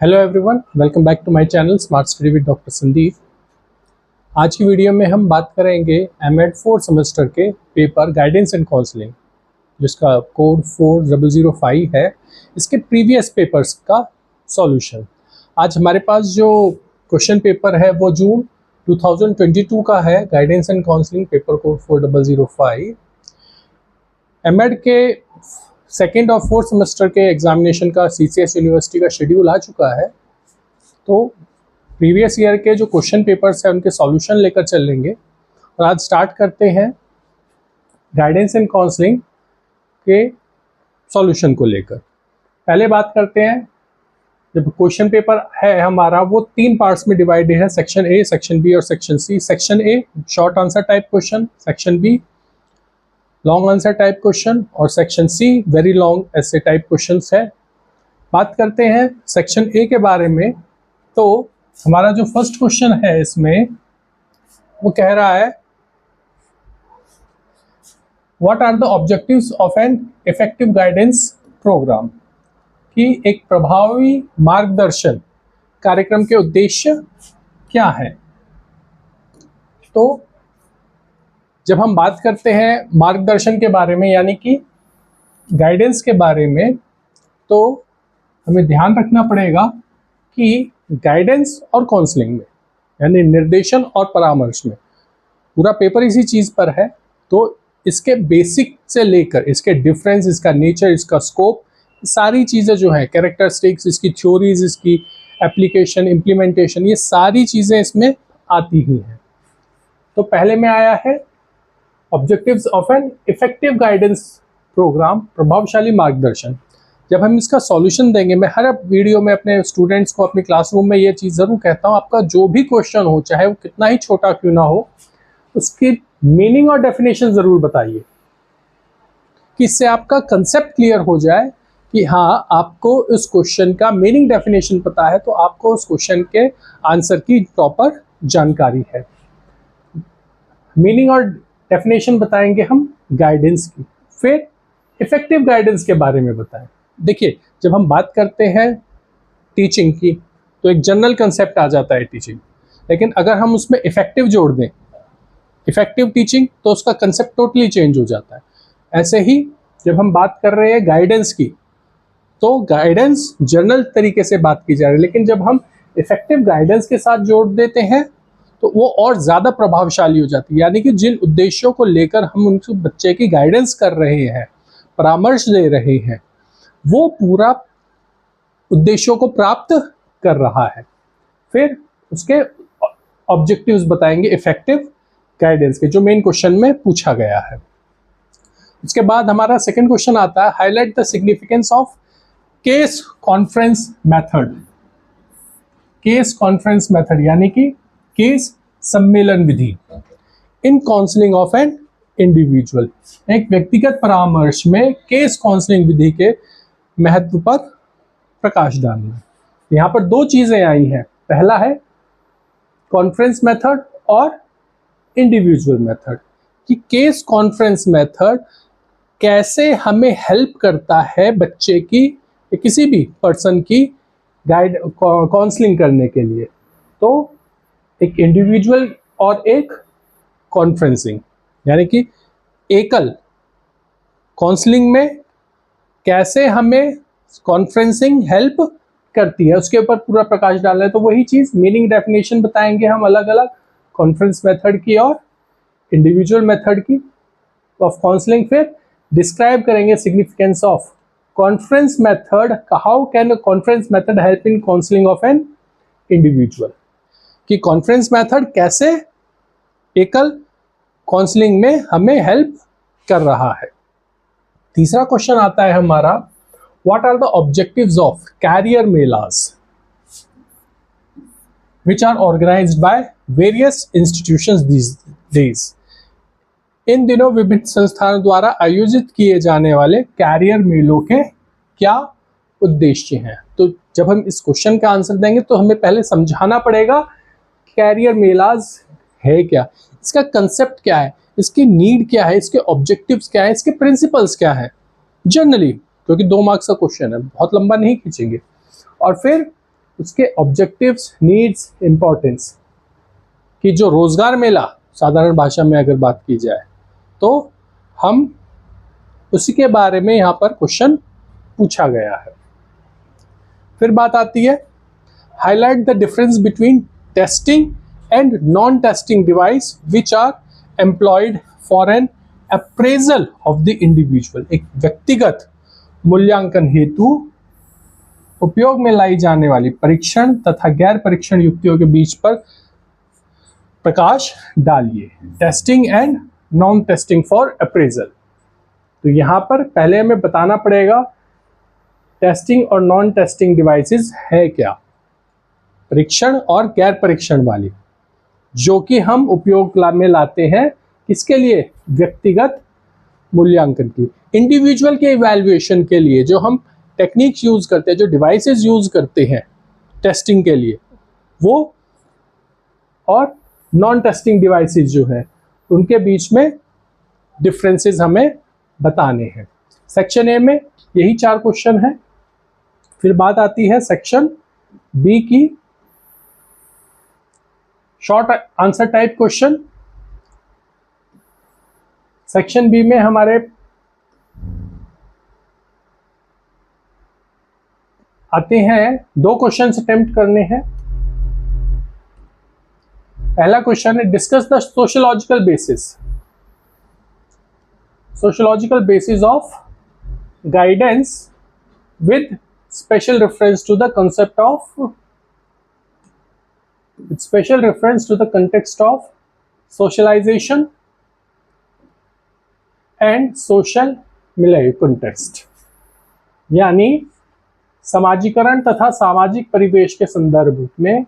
Hello everyone, welcome back to my channel smart study with doctor Sandeep. आज की video में हम बात करेंगे एमएड 4 सेमेस्टर के पेपर गाइडेंस एंड काउंसलिंग, जिसका कोड 4005 है। इसके प्रीवियस पेपर्स का सॉल्यूशन। आज हमारे पास जो क्वेश्चन पेपर है वो जून 2022 का है, guidance and counselling paper code 4005। MEd के सेकेंड और फोर्थ सेमेस्टर के एग्जामिनेशन का सीसीएस यूनिवर्सिटी का शेड्यूल आ चुका है, तो प्रीवियस ईयर के जो क्वेश्चन पेपर्स हैं उनके सॉल्यूशन लेकर चलेंगे। और आज स्टार्ट करते हैं गाइडेंस एंड काउंसलिंग के सॉल्यूशन को लेकर। पहले बात करते हैं, जब क्वेश्चन पेपर है हमारा वो 3 पार्ट्स में डिवाइडेड है, सेक्शन ए, सेक्शन बी और section C. Section A short answer type question, section B long answer type question और section C very long essay type questions है। बात करते हैं सेक्शन ए के बारे में, तो हमारा जो फर्स्ट क्वेश्चन है इसमें वो कह रहा है what are the objectives of an effective guidance programme, कि एक प्रभावी मार्गदर्शन कार्यक्रम के उद्देश्य क्या है। तो जब हम बात करते हैं मार्गदर्शन के बारे में यानी कि गाइडेंस के बारे में, तो हमें ध्यान रखना पड़ेगा कि गाइडेंस और काउंसलिंग में यानी निर्देशन और परामर्श में पूरा पेपर इसी चीज़ पर है। तो इसके बेसिक से लेकर इसके डिफरेंस, इसका नेचर, इसका स्कोप, सारी चीज़ें जो हैं, कैरेक्टरिस्टिक्स, इसकी थ्योरीज, इसकी एप्लीकेशन, इम्प्लीमेंटेशन, ये सारी चीज़ें इसमें आती ही हैं। तो पहले में आया है objectives of an effective guidance programme, प्रभावशाली मार्गदर्शन। जब हम इसका सॉल्यूशन देंगे, मैं हर वीडियो में अपने स्टूडेंट्स को अपने क्लासरूम में ये चीज़ ज़रूर कहता हूँ, आपका जो भी क्वेश्चन हो, चाहे वो कितना ही छोटा क्यों ना हो, उसकी मीनिंग और डेफिनेशन ज़रूर बताइए, कि इससे आपका कंसेप्ट क्लियर हो जाए कि हाँ, आपको उस क्वेश्चन का मीनिंग डेफिनेशन पता है, तो आपको उस क्वेश्चन के आंसर की प्रॉपर जानकारी है। मीनिंग और डेफिनेशन बताएंगे हम गाइडेंस की, फिर इफेक्टिव गाइडेंस के बारे में बताएं। देखिए, जब हम बात करते हैं टीचिंग की तो एक जनरल कंसेप्ट आ जाता है टीचिंग, लेकिन अगर हम उसमें इफेक्टिव जोड़ दें, इफेक्टिव टीचिंग, तो उसका कंसेप्ट टोटली चेंज हो जाता है। ऐसे ही जब हम बात कर रहे हैं गाइडेंस की, तो गाइडेंस जनरल तरीके से बात की जा रही है, लेकिन जब हम इफेक्टिव गाइडेंस के साथ जोड़ देते हैं तो वो और ज़्यादा प्रभावशाली हो जाती है। यानी कि जिन उद्देश्यों को लेकर हम उनके बच्चे की गाइडेंस कर रहे हैं, परामर्श दे रहे हैं, वो पूरा उद्देश्यों को प्राप्त कर रहा है। फिर उसके ऑब्जेक्टिव्स बताएंगे इफेक्टिव गाइडेंस के, जो मेन क्वेश्चन में पूछा गया है। उसके बाद हमारा सेकंड क्वेश्चन आता है, highlight the significance of case conference method. Case conference method यानी कि केस सम्मेलन विधि in counselling of an individual. एक व्यक्तिगत परामर्श में केस काउंसलिंग विधि के महत्व पर प्रकाश डालना। यहाँ पर 2 चीजें आई हैं, पहला है कॉन्फ्रेंस मेथड और इंडिविजुअल मेथड, कि केस कॉन्फ्रेंस मेथड कैसे हमें हेल्प करता है बच्चे की, किसी भी पर्सन की गाइड काउंसलिंग करने के लिए। तो एक इंडिविजुअल और एक कॉन्फ्रेंसिंग, यानी कि एकल काउंसलिंग में कैसे हमें कॉन्फ्रेंसिंग हेल्प करती है, उसके ऊपर पूरा प्रकाश डालना है। तो वही चीज़ मीनिंग डेफिनेशन बताएंगे हम अलग अलग, कॉन्फ्रेंस मेथड की और इंडिविजुअल मेथड की ऑफ काउंसलिंग। फिर डिस्क्राइब करेंगे significance of conference method, how can conference method help in counselling of an individual, कि कॉन्फ्रेंस मेथड कैसे एकल काउंसलिंग में हमें हेल्प कर रहा है। तीसरा क्वेश्चन आता है हमारा, what are the objectives of career melas which are organised by various institutions these days. इन दिनों विभिन्न संस्थानों द्वारा आयोजित किए जाने वाले कैरियर मेलों के क्या उद्देश्य हैं। तो जब हम इस क्वेश्चन का आंसर देंगे तो हमें पहले समझाना पड़ेगा कैरियर मेलाज है क्या, इसका कंसेप्ट क्या है, इसकी नीड क्या है, इसके ऑब्जेक्टिव्स क्या है, इसके प्रिंसिपल्स क्या है जनरली, क्योंकि 2 मार्क्स का क्वेश्चन है, बहुत लंबा नहीं खींचेंगे। और फिर उसके ऑब्जेक्टिव्स, नीड्स, इम्पोर्टेंस कि जो रोजगार मेला साधारण भाषा में अगर बात की जाए तो हम उसी के बारे में यहाँ पर क्वेश्चन पूछा गया है। फिर बात आती है highlight the difference between testing and non testing device which are employed for an appraisal of the individual. एक व्यक्तिगत मूल्यांकन हेतु उपयोग में लाई जाने वाली परीक्षण तथा गैर परीक्षण युक्तियों के बीच पर प्रकाश डालिए। Testing and non testing for appraisal. तो यहाँ पर पहले हमें बताना पड़ेगा टेस्टिंग और नॉन टेस्टिंग डिवाइसेस है क्या, परीक्षण और गैर परीक्षण वाली, जो कि हम उपयोग में लाते हैं किसके लिए, व्यक्तिगत मूल्यांकन की, इंडिविजुअल के इवैल्यूएशन के लिए जो हम टेक्निक्स यूज करते हैं, जो डिवाइसेस यूज करते हैं टेस्टिंग के लिए वो, और नॉन टेस्टिंग डिवाइसेस जो है उनके बीच में डिफरेंसेस हमें बताने हैं। सेक्शन ए में यही 4 क्वेश्चन है। फिर बात आती है सेक्शन बी की, short answer type question. Section B में हमारे आते हैं 2 क्वेश्चन अटेम्प्ट करने हैं। पहला क्वेश्चन है discuss the sociological basis of guidance with special reference to the context of socialisation and social milieu context, यानी समाजीकरण तथा सामाजिक परिवेश के संदर्भ में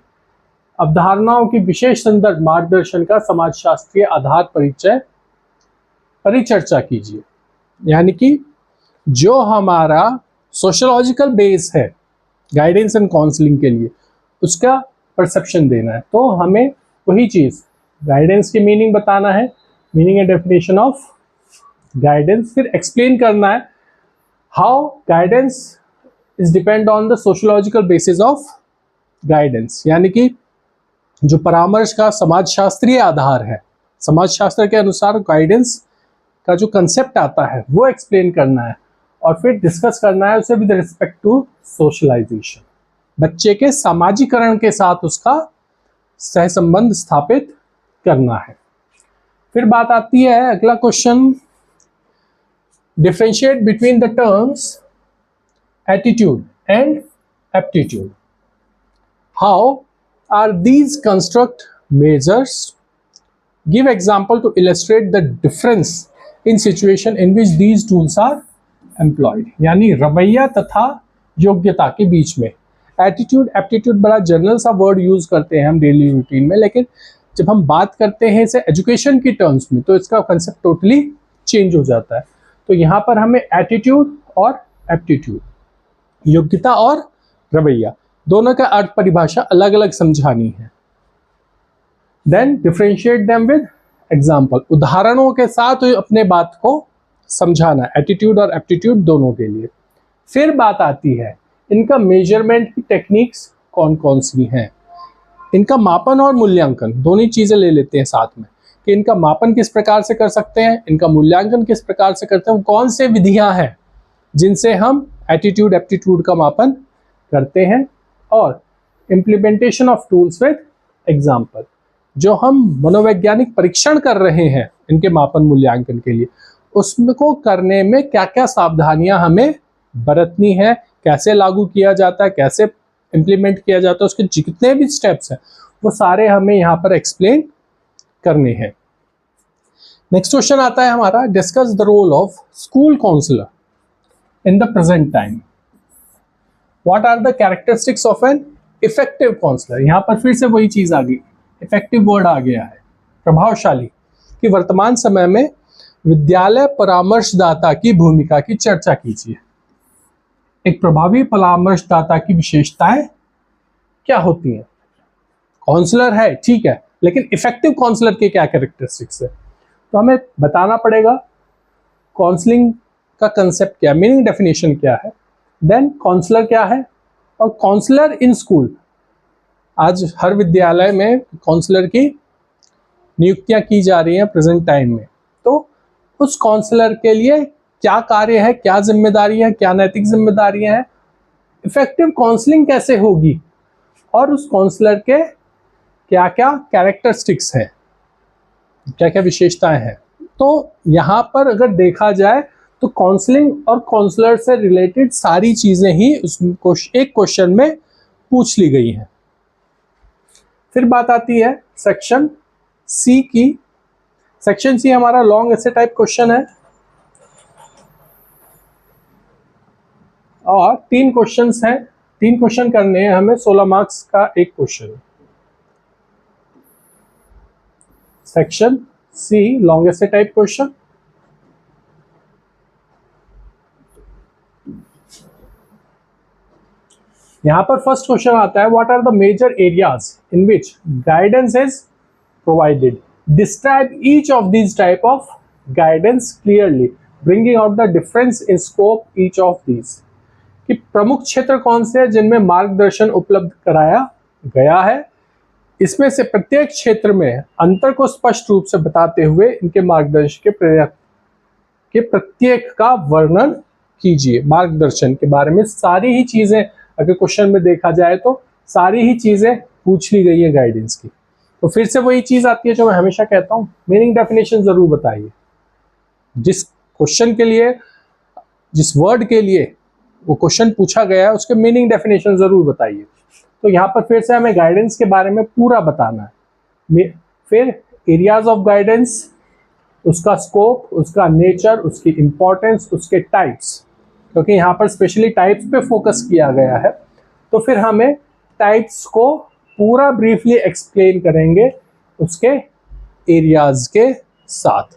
अवधारणाओं की विशेष संदर्भ मार्गदर्शन का समाजशास्त्रीय आधार परिचर्चा कीजिए। यानी कि जो हमारा सोशियोलॉजिकल बेस है गाइडेंस एंड काउंसलिंग के लिए, उसका परसेप्शन देना है। तो हमें वही चीज गाइडेंस की मीनिंग बताना है, meaning and definition of guidance, फिर एक्सप्लेन करना है how guidance is depend on the sociological basis of guidance, यानी कि जो परामर्श का समाजशास्त्रीय आधार है, समाजशास्त्र के अनुसार गाइडेंस का जो कंसेप्ट आता है वो एक्सप्लेन करना है, और फिर डिस्कस करना है उसे विद रिस्पेक्ट टू सोशलाइजेशन, बच्चे के सामाजिकरण के साथ उसका सहसंबंध स्थापित करना है। फिर बात आती है अगला question, differentiate between the terms attitude and aptitude. How are these construct measures? Give example to illustrate the difference in situation in which these tools are employed। यानी रवैया तथा योग्यता के बीच में। एटीट्यूड, एप्टीट्यूड बड़ा जनरल सा वर्ड यूज करते हैं हम डेली रूटीन में, लेकिन जब हम बात करते हैं इसे एजुकेशन की टर्म्स में तो इसका कंसेप्ट टोटली चेंज हो जाता है। तो यहाँ पर हमें एटीट्यूड और एप्टीट्यूड, योग्यता और रवैया, दोनों का अर्थ परिभाषा अलग अलग समझानी है। Then differentiate them with example, उदाहरणों के साथ अपने बात को समझाना, एटीट्यूड और एप्टीट्यूड दोनों के लिए। फिर बात आती है इनका मेजरमेंट की टेक्निक्स कौन कौन सी हैं, इनका मापन और मूल्यांकन, दोनों चीजें ले लेते हैं साथ में कि इनका मापन किस प्रकार से कर सकते हैं, इनका मूल्यांकन किस प्रकार से करते हैं, कौन से विधियां हैं जिनसे हम एटीट्यूड एप्टीट्यूड का मापन करते हैं, और implementation of tools with example, जो हम मनोवैज्ञानिक परीक्षण कर रहे हैं इनके मापन मूल्यांकन के लिए, उसको करने में क्या क्या सावधानियां हमें बरतनी है, कैसे लागू किया जाता है, कैसे इम्प्लीमेंट किया जाता है, उसके जितने भी स्टेप्स हैं वो सारे हमें यहाँ पर एक्सप्लेन करने हैं। नेक्स्ट क्वेश्चन आता है हमारा, discuss the role of school counsellor in the present time. What are the characteristics of an effective counselor? यहाँ पर फिर से वही चीज आ गई, इफेक्टिव वर्ड आ गया है, प्रभावशाली, कि वर्तमान समय में विद्यालय परामर्शदाता की भूमिका की चर्चा कीजिए। एक प्रभावी परामर्शदाता की विशेषताएं क्या होती हैं? काउंसलर है ठीक है, लेकिन इफेक्टिव काउंसलर के क्या कैरेक्टरिस्टिक्स है? तो हमें बताना पड़ेगा काउंसलिंग का कंसेप्ट क्या, मीनिंग डेफिनेशन क्या है, देन काउंसलर क्या है, और काउंसलर इन स्कूल, आज हर विद्यालय में काउंसलर की नियुक्तियां की जा रही हैं प्रेजेंट टाइम में। तो उस काउंसलर के लिए क्या कार्य है, क्या जिम्मेदारी है, क्या नैतिक जिम्मेदारियां हैं, इफेक्टिव काउंसलिंग कैसे होगी, और उस काउंसलर के क्या क्या कैरेक्टरिस्टिक्स हैं, क्या क्या विशेषताएं हैं। तो यहाँ पर अगर देखा जाए तो काउंसलिंग और काउंसलर से रिलेटेड सारी चीजें ही उसको एक क्वेश्चन में पूछ ली गई हैं। फिर बात आती है सेक्शन सी की। सेक्शन सी हमारा लॉन्ग ऐसे टाइप क्वेश्चन है और 3 क्वेश्चंस हैं, 3 क्वेश्चन करने हैं हमें, 16 मार्क्स का एक question. Section C long essay type question. यहां पर फर्स्ट क्वेश्चन आता है, what are the major areas in which guidance is provided, describe each of these type of guidance clearly, bringing out the difference in scope each of these. कि प्रमुख क्षेत्र कौन से हैं जिनमें मार्गदर्शन उपलब्ध कराया गया है, इसमें से प्रत्येक क्षेत्र में अंतर को स्पष्ट रूप से बताते हुए इनके मार्गदर्शन के प्रत्येक का वर्णन कीजिए। मार्गदर्शन के बारे में सारी ही चीजें अगर क्वेश्चन में देखा जाए तो सारी ही चीजें पूछ ली गई है गाइडेंस की। तो फिर से वही चीज आती है जो मैं हमेशा कहता हूँ, मीनिंग डेफिनेशन जरूर बताइए। जिस क्वेश्चन के लिए, जिस वर्ड के लिए वो क्वेश्चन पूछा गया है उसके मीनिंग डेफिनेशन जरूर बताइए। तो यहाँ पर फिर से हमें गाइडेंस के बारे में पूरा बताना है। फिर एरियाज ऑफ गाइडेंस, उसका स्कोप, उसका नेचर, उसकी इंपॉर्टेंस, उसके टाइप्स, क्योंकि यहाँ पर स्पेशली टाइप्स पे फोकस किया गया है। तो फिर हमें टाइप्स को पूरा ब्रीफली एक्सप्लेन करेंगे उसके एरियाज के साथ।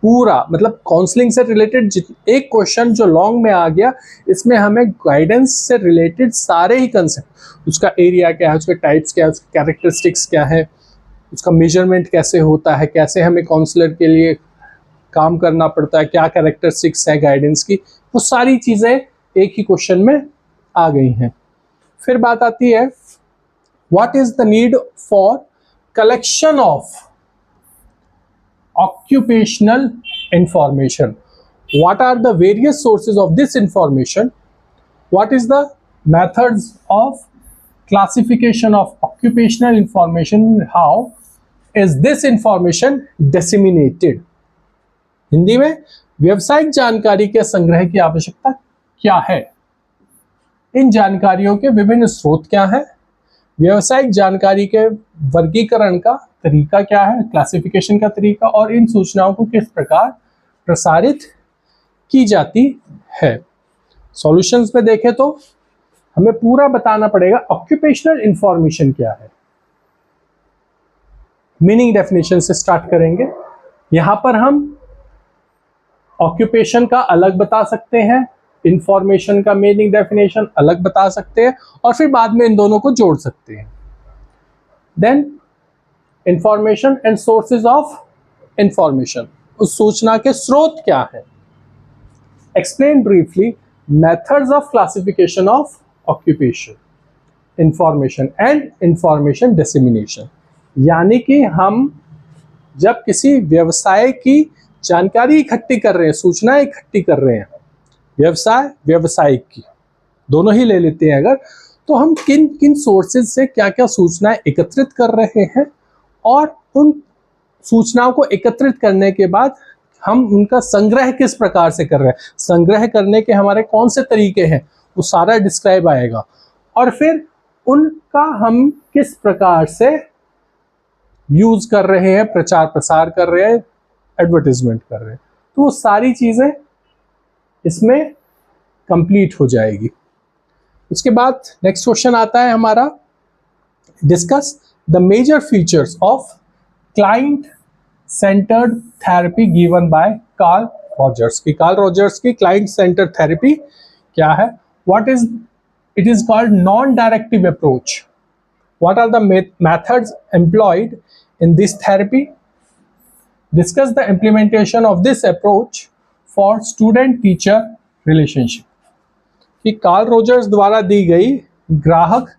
पूरा मतलब काउंसलिंग से रिलेटेड एक क्वेश्चन जो लॉन्ग में आ गया, इसमें हमें गाइडेंस से रिलेटेड सारे ही कंसेप्ट, उसका एरिया क्या है, उसके टाइप्स क्या है, उसके कैरेक्टरिस्टिक्स क्या है, उसका मेजरमेंट कैसे होता है, कैसे हमें काउंसलर के लिए काम करना पड़ता है, क्या कैरेक्टरिस्टिक्स है गाइडेंस की, वो सारी चीज़ें एक ही क्वेश्चन में आ गई हैं। फिर बात आती है, what is the need for collection of occupational information, what are the various sources of this information, what is the methods of classification of occupational information, how is this information disseminated। Hindi में व्यवसायिक जानकारी के संग्रह की आवश्यकता क्या है, इन जानकारियों के विभिन्न स्रोत क्या है, व्यवसायिक जानकारी के वर्गीकरण का तरीका क्या है, क्लासिफिकेशन का तरीका, और इन सूचनाओं को किस प्रकार प्रसारित की जाती है। सॉल्यूशंस में देखें तो हमें पूरा बताना पड़ेगा ऑक्यूपेशनल इंफॉर्मेशन क्या है। मीनिंग डेफिनेशन से स्टार्ट करेंगे। यहां पर हम ऑक्यूपेशन का अलग बता सकते हैं, इंफॉर्मेशन का मीनिंग डेफिनेशन अलग बता सकते हैं, और फिर बाद में इन दोनों को जोड़ सकते हैं। Then information and sources of information, उस सूचना के स्रोत क्या है। Explain briefly methods of classification of occupation, information and information dissemination, यानी कि हम जब किसी व्यवसाय की जानकारी इकट्ठी कर रहे हैं, सूचनाएं इकट्ठी कर रहे हैं, व्यवसाय व्यवसायिक की दोनों ही ले लेते हैं अगर, तो हम किन किन सोर्सेज से क्या क्या सूचनाएं एकत्रित कर रहे हैं, और उन सूचनाओं को एकत्रित करने के बाद हम उनका संग्रह किस प्रकार से कर रहे हैं, संग्रह करने के हमारे कौन से तरीके हैं, वो सारा डिस्क्राइब आएगा, और फिर उनका हम किस प्रकार से यूज कर रहे हैं, प्रचार प्रसार कर रहे हैं, एडवर्टीजमेंट कर रहे हैं, तो वो सारी चीजें इसमें कंप्लीट हो जाएगी। उसके बाद नेक्स्ट क्वेश्चन आता है हमारा, discuss the major features of client centred therapy given by Carl Rogers. की कार्ल रॉजर्स की क्लाइंट सेंटर्ड थेरेपी क्या है, what is it is called non directive approach, what are the methods employed in this therapy, discuss the implementation of this approach for student teacher relationship। कि Carl Rogers द्वारा दी गई ग्राहक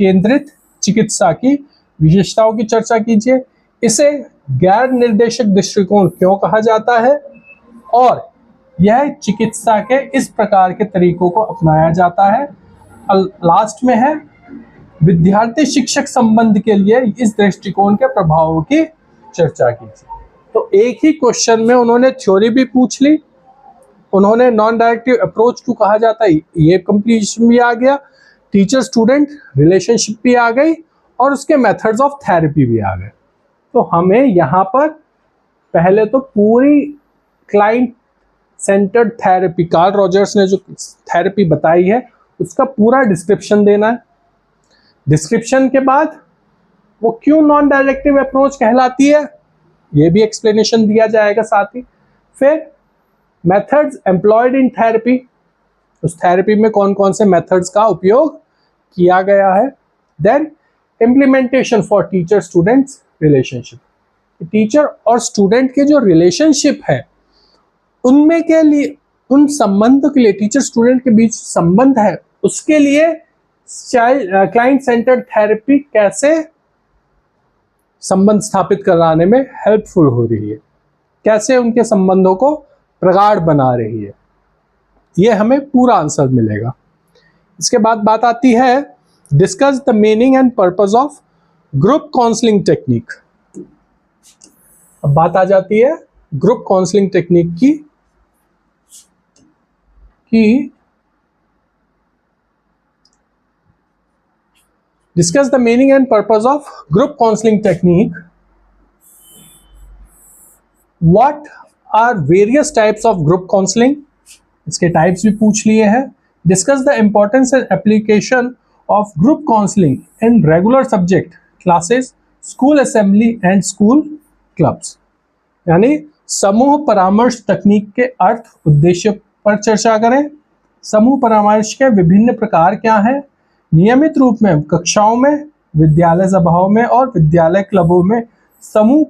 केंद्रित चिकित्सा की विशेषताओं की चर्चा कीजिए। इसे गैर निर्देशक दृष्टिकोण क्यों कहा जाता है और यह चिकित्सा के इस प्रकार के तरीकों को अपनाया जाता है। लास्ट में है विद्यार्थी शिक्षक संबंध के लिए इस दृष्टिकोण के प्रभावों की चर्चा कीजिए। तो एक ही क्वेश्चन में उन्होंने थ्योरी भी पूछ ली, उन्होंने नॉन डायरेक्टिव अप्रोच क्यों कहा जाता है ये कंप्लीशन भी आ गया, टीचर स्टूडेंट रिलेशनशिप भी आ गई और उसके मेथड्स ऑफ थेरेपी भी आ गए। तो हमें यहाँ पर पहले तो पूरी client centred therapy, Karl Rogers ने जो थेरेपी बताई है उसका पूरा डिस्क्रिप्शन देना है। डिस्क्रिप्शन के बाद वो क्यों नॉन डायरेक्टिव अप्रोच कहलाती है ये भी एक्सप्लेनेशन दिया जाएगा साथ ही। फिर मेथड्स एम्प्लॉयड इन थेरेपी, उस थेरेपी में कौन कौन से मेथड्स का उपयोग किया गया है। Then implementation for teacher students relationship, teacher और स्टूडेंट के जो रिलेशनशिप है उनमें के लिए, उन संबंधों के लिए, टीचर स्टूडेंट के बीच संबंध है उसके लिए क्लाइंट सेंटर्ड थेरेपी कैसे संबंध स्थापित कराने में हेल्पफुल हो रही है, कैसे उनके संबंधों को प्रगाढ़ बना रही है, ये हमें पूरा आंसर मिलेगा। इसके बाद बात आती है discuss the meaning and purpose of group counselling technique. अब बात आ जाती है ग्रुप काउंसलिंग टेक्निक की discuss the meaning and purpose of group counselling technique. What are various types of group counselling, इसके टाइप्स भी पूछ लिए हैं। Discuss the importance and application of group counselling in regular subject classes, school assembly and school clubs, यानी समूह परामर्श तकनीक के अर्थ उद्देश्य पर चर्चा करें। समूह परामर्श के विभिन्न प्रकार क्या हैं, नियमित रूप में कक्षाओं में, विद्यालय सभाओं में और विद्यालय क्लबों में समूह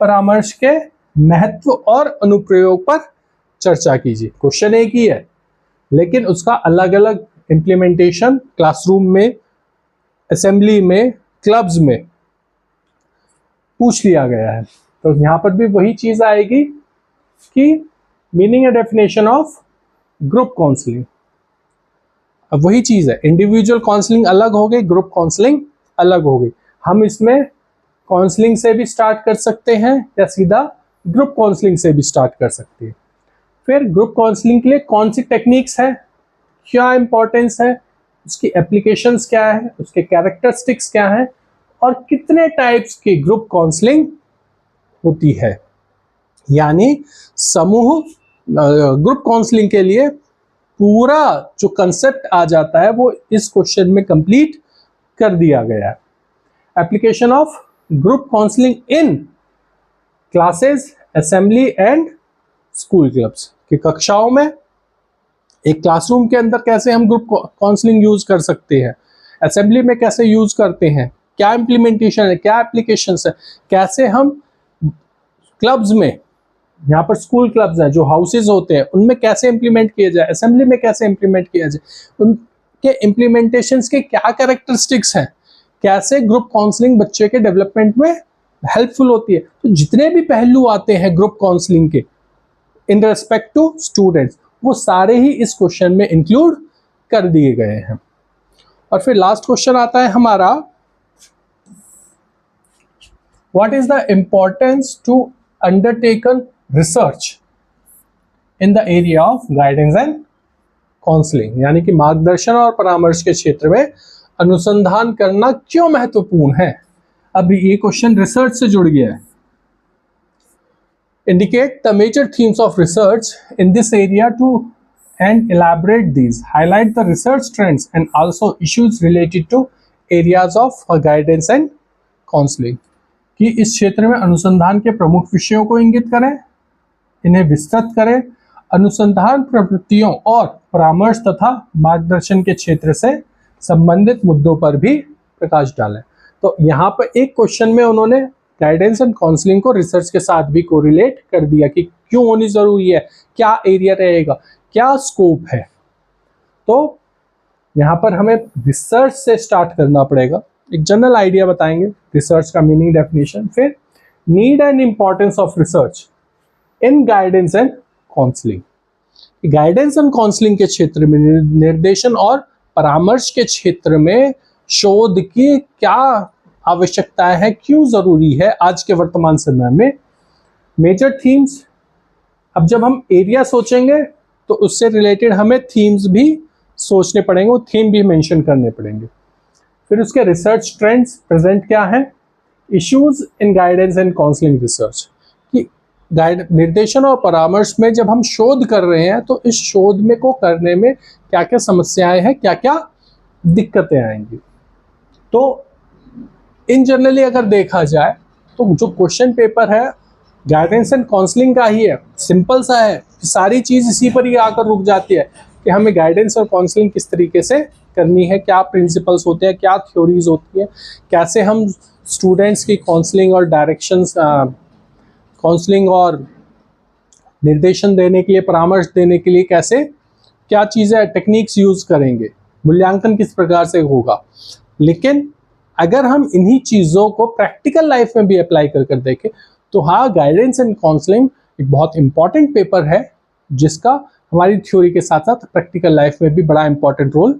परामर्श के महत्व और अनुप्रयोग पर चर्चा कीजिए। क्वेश्चन एक ही है लेकिन उसका अलग अलग इम्प्लीमेंटेशन क्लासरूम में, असेंबली में, क्लब्स में पूछ लिया गया है। तो यहाँ पर भी वही चीज आएगी कि meaning and definition of group counselling. अब वही चीज है, इंडिविजुअल काउंसलिंग अलग हो गई, ग्रुप काउंसलिंग अलग हो गई। हम इसमें काउंसलिंग से भी स्टार्ट कर सकते हैं या सीधा ग्रुप काउंसलिंग से भी स्टार्ट कर सकते हैं। फिर ग्रुप काउंसलिंग के लिए कौन सी टेक्निक्स है, क्या इंपॉर्टेंस है, उसकी एप्लीकेशंस क्या है, उसके कैरेक्टरिस्टिक्स क्या है और कितने टाइप्स की ग्रुप काउंसलिंग होती है। यानी समूह ग्रुप काउंसलिंग के लिए पूरा जो कंसेप्ट आ जाता है वो इस क्वेश्चन में कंप्लीट कर दिया गया है। Application of group counselling in classes, assembly and school clubs, कि कक्षाओं में, एक क्लासरूम के अंदर कैसे हम ग्रुप काउंसलिंग यूज कर सकते हैं, असेंबली में कैसे यूज करते हैं, क्या इम्प्लीमेंटेशन है, क्या एप्लीकेशंस है, कैसे हम क्लब्स में, यहाँ पर स्कूल क्लब्स हैं जो हाउसेज होते हैं उनमें कैसे इंप्लीमेंट किया जाए, असेंबली में कैसे इंप्लीमेंट किया जाए, उनके इम्प्लीमेंटेशंस के क्या कैरेक्टरिस्टिक्स हैं, कैसे ग्रुप काउंसलिंग बच्चे के डेवलपमेंट में हेल्पफुल होती है। तो जितने भी पहलू आते हैं ग्रुप काउंसलिंग के इन रेस्पेक्ट टू स्टूडेंट्स वो सारे ही इस क्वेश्चन में इंक्लूड कर दिए गए हैं। और फिर लास्ट क्वेश्चन आता है हमारा, what is the importance to undertaken research in the area of guidance and counselling, यानी कि मार्गदर्शन और परामर्श के क्षेत्र में अनुसंधान करना क्यों महत्वपूर्ण है। अब ये क्वेश्चन रिसर्च से जुड़ गया है। Indicate the major themes of research in this area to and elaborate these. Highlight the research trends and also issues related to areas of guidance and counseling. कि इस क्षेत्र में अनुसंधान के प्रमुख विषयों को इंगित करें, इन्हें विस्तृत करें, अनुसंधान प्रवृत्तियों और परामर्श तथा मार्गदर्शन के क्षेत्र से संबंधित मुद्दों पर भी प्रकाश डालें। तो यहाँ पर एक क्वेश्चन में उन्होंने गाइडेंस एंड काउंसलिंग को रिसर्च के साथ भी कोरिलेट कर दिया कि क्यों होनी जरूरी है, क्या एरिया रहेगा, क्या स्कोप है। तो यहाँ पर हमें रिसर्च से स्टार्ट करना पड़ेगा, एक जनरल आइडिया बताएंगे रिसर्च का मीनिंग, डेफिनेशन, फिर need and importance of research in guidance and counselling. Guidance and counselling के क्षेत्र में, निर्देशन और परामर्श के क्षेत्र में शोध की क्या आवश्यकताएं हैं, क्यों जरूरी है आज के वर्तमान समय में। मेजर थीम्स, अब जब हम एरिया सोचेंगे तो उससे रिलेटेड हमें थीम्स भी सोचने पड़ेंगे, वो थीम भी मेंशन करने पड़ेंगे। फिर उसके रिसर्च ट्रेंड्स प्रेजेंट क्या है, issues in guidance and counselling research, कि गाइड निर्देशन और परामर्श में जब हम शोध कर रहे हैं तो इस शोध में को करने में क्या क्या समस्याएं हैं, क्या क्या दिक्कतें आएंगी। तो इन जनरली अगर देखा जाए तो जो क्वेश्चन पेपर है गाइडेंस एंड काउंसलिंग का ही है, सिंपल सा है, सारी चीज इसी पर ही आकर रुक जाती है कि हमें गाइडेंस और काउंसलिंग किस तरीके से करनी है, क्या प्रिंसिपल्स होते हैं, क्या थ्योरीज होती है, कैसे हम स्टूडेंट्स की काउंसलिंग और डायरेक्शंस, काउंसलिंग और निर्देशन देने के लिए, परामर्श देने के लिए कैसे क्या चीज़ें टेक्निक्स यूज करेंगे, मूल्यांकन किस प्रकार से होगा। लेकिन अगर हम इन्हीं चीज़ों को प्रैक्टिकल लाइफ में भी अप्लाई कर कर देखें तो हाँ, गाइडेंस एंड काउंसलिंग एक बहुत इंपॉर्टेंट पेपर है जिसका हमारी थ्योरी के साथ साथ प्रैक्टिकल लाइफ में भी बड़ा इंपॉर्टेंट रोल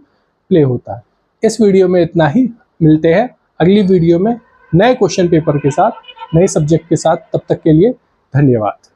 प्ले होता है। इस वीडियो में इतना ही, मिलते हैं अगली वीडियो में नए क्वेश्चन पेपर के साथ, नए सब्जेक्ट के साथ। तब तक के लिए धन्यवाद।